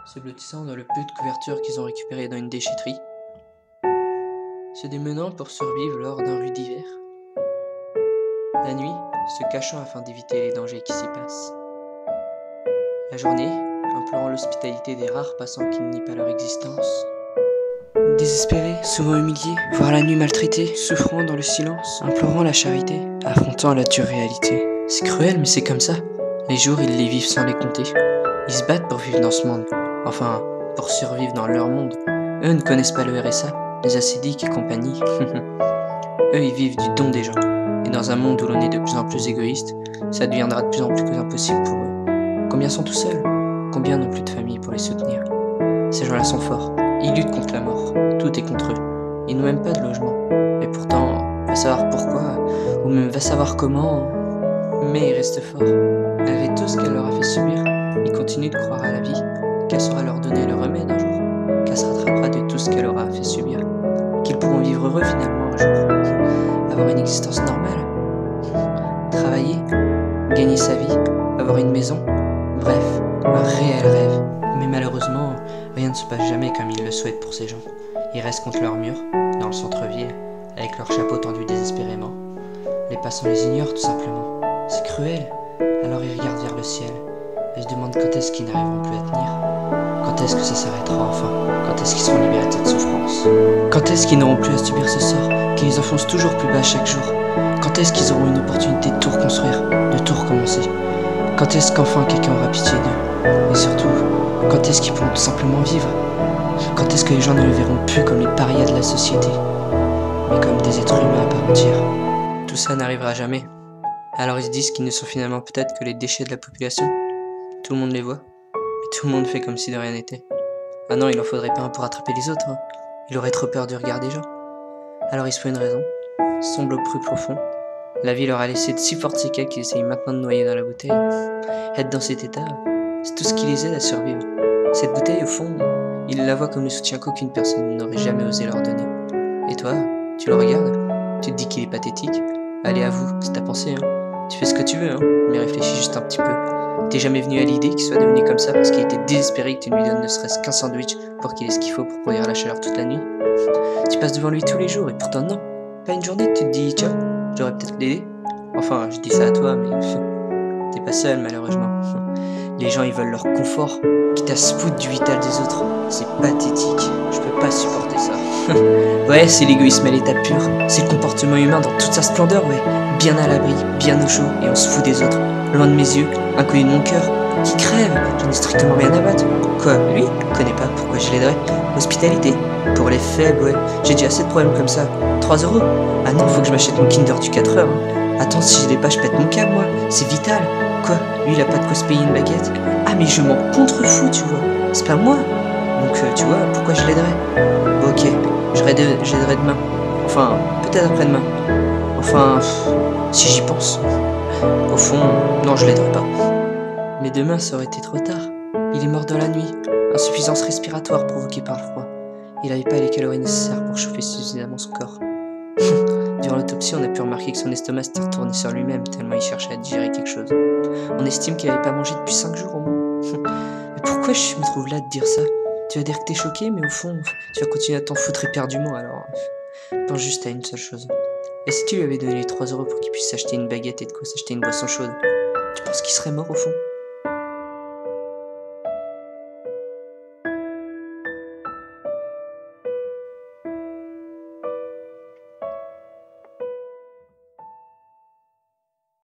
se blottissant dans le peu de couverture qu'ils ont récupéré dans une déchetterie, se démenant pour survivre lors d'un rude hiver. La nuit, se cachant afin d'éviter les dangers qui s'y passent. La journée, implorant l'hospitalité des rares passants qui ne nient pas leur existence. Désespérés, souvent humiliés, voire la nuit maltraités, souffrant dans le silence, implorant la charité, affrontant la dure réalité. C'est cruel, mais c'est comme ça. Les jours, ils les vivent sans les compter. Ils se battent pour vivre dans ce monde. Enfin, pour survivre dans leur monde. Eux ne connaissent pas le RSA, les acédiques et compagnie. Eux, ils vivent du don des gens. Et dans un monde où l'on est de plus en plus égoïste, ça deviendra de plus en plus impossible pour eux. Combien sont tout seuls? Combien n'ont plus de famille pour les soutenir? Ces gens-là sont forts. Ils luttent contre la mort. Tout est contre eux. Ils n'ont même pas de logement. Et pourtant, va savoir pourquoi, ou même va savoir comment, mais ils restent forts. Malgré tout ce qu'elle leur a fait subir, ils continuent de croire à la vie, qu'elle saura leur donner le remède un jour, qu'elle se rattrapera de tout ce qu'elle aura fait subir, qu'ils pourront vivre heureux finalement un jour, avoir une existence normale, travailler, gagner sa vie, avoir une maison, bref, un réel rêve. Mais malheureusement, rien ne se passe jamais comme ils le souhaitent pour ces gens. Ils restent contre leur mur, dans le centre-ville, avec leurs chapeaux tendus désespérément. Les passants les ignorent tout simplement. C'est cruel. Alors ils regardent vers le ciel et se demandent quand est-ce qu'ils n'arriveront plus à tenir. Quand est-ce que ça s'arrêtera enfin? Quand est-ce qu'ils seront libérés de cette souffrance? Quand est-ce qu'ils n'auront plus à subir ce sort qui les enfonce toujours plus bas chaque jour? Quand est-ce qu'ils auront une opportunité de tout reconstruire, de tout recommencer? Quand est-ce qu'enfin quelqu'un aura pitié d'eux? Et surtout, quand est-ce qu'ils pourront tout simplement vivre? Quand est-ce que les gens ne les verront plus comme les parias de la société, mais comme des êtres humains à part entière? Tout ça n'arrivera jamais. Alors ils se disent qu'ils ne sont finalement peut-être que les déchets de la population. Tout le monde les voit, mais tout le monde fait comme si de rien n'était. Ah non, il en faudrait pas un pour attraper les autres, hein. Il aurait trop peur du regard des gens. Alors ils se font une raison, sombre au plus profond. La vie leur a laissé de si fortes séquelles qu'ils essayent maintenant de noyer dans la bouteille. Être dans cet état, c'est tout ce qui les aide à survivre. Cette bouteille, au fond, ils la voient comme le soutien qu'aucune personne n'aurait jamais osé leur donner. Et toi, tu le regardes, tu te dis qu'il est pathétique. Allez, avoue, c'est ta pensée, hein. Tu fais ce que tu veux, hein, mais réfléchis juste un petit peu. T'es jamais venu à l'idée qu'il soit devenu comme ça parce qu'il était désespéré que tu ne lui donnes ne serait-ce qu'un sandwich pour qu'il ait ce qu'il faut pour produire la chaleur toute la nuit? Tu passes devant lui tous les jours et pourtant non. Pas une journée que tu te dis, tiens, j'aurais peut-être l'aider. Enfin, je dis ça à toi, mais t'es pas seul malheureusement. Les gens ils veulent leur confort, quitte à se foutre du vital des autres. C'est pathétique, je peux pas supporter ça. Ouais, c'est l'égoïsme à l'état pur. C'est le comportement humain dans toute sa splendeur, ouais. Bien à l'abri, bien au chaud, et on se fout des autres. Loin de mes yeux, inconnu de mon cœur, qui crève, j'en ai strictement rien à battre. Quoi, lui? Connais pas, pourquoi je l'aiderais? Hospitalité? Pour les faibles, ouais. J'ai déjà assez de problèmes comme ça. 3 €? Ah non, faut que je m'achète mon Kinder du 4 heures. Hein. Attends, si je l'ai pas, je pète mon câble, moi. C'est vital. Quoi? Lui, il a pas de quoi se payer une baguette? Ah, mais je m'en contrefous, tu vois. C'est pas moi. Donc, tu vois, pourquoi je l'aiderais? Bon, ok, j'aiderai demain. Enfin, peut-être après-demain. Enfin, si j'y pense. Au fond, non, je l'aiderai pas. Mais demain, ça aurait été trop tard. Il est mort dans la nuit. Insuffisance respiratoire provoquée par le froid. Il n'avait pas les calories nécessaires pour chauffer suffisamment son corps. Durant l'autopsie, on a pu remarquer que son estomac s'était retourné sur lui-même tellement il cherchait à digérer quelque chose. On estime qu'il n'avait pas mangé depuis 5 jours au moins. Mais pourquoi je me trouve là de dire ça? Tu vas dire que t'es choqué, mais au fond, tu vas continuer à t'en foutre éperdument, alors pense juste à une seule chose. Et si tu lui avais donné les 3 € pour qu'il puisse s'acheter une baguette et de quoi s'acheter une boisson chaude, tu penses qu'il serait mort au fond?